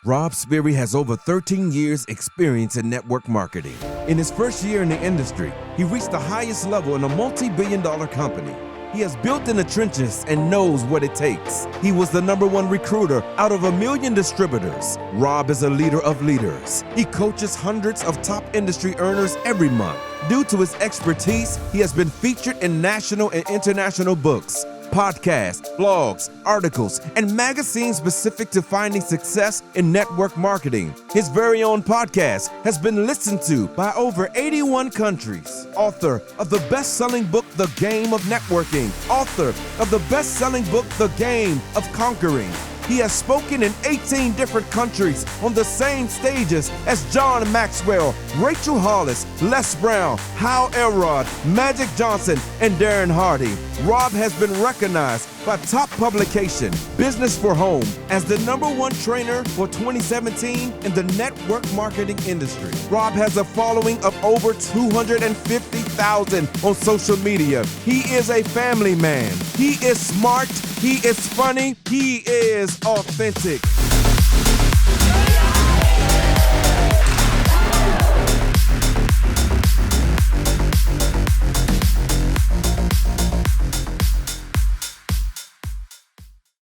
Rob Sperry has over 13 years' experience in network marketing. In his first year in the industry, he reached the highest level in a multi-billion-dollar company. He has built in the trenches and knows what it takes. He was the #1 recruiter out of 1 million distributors. Rob is a leader of leaders. He coaches hundreds of top industry earners every month. Due to his expertise, he has been featured in national and international books, podcasts, blogs, articles, and magazines specific to finding success in network marketing. His very own podcast has been listened to by over 81 countries. Author of the best-selling book, The Game of Networking. Author of the best-selling book, The Game of Conquering. He has spoken in 18 different countries on the same stages as John Maxwell, Rachel Hollis, Les Brown, Hal Elrod, Magic Johnson, and Darren Hardy. Rob has been recognized by top publication, Business for Home, as the #1 trainer for 2017 in the network marketing industry. Rob has a following of over 250,000 on social media. He is a family man. He is smart. He is funny. He is authentic.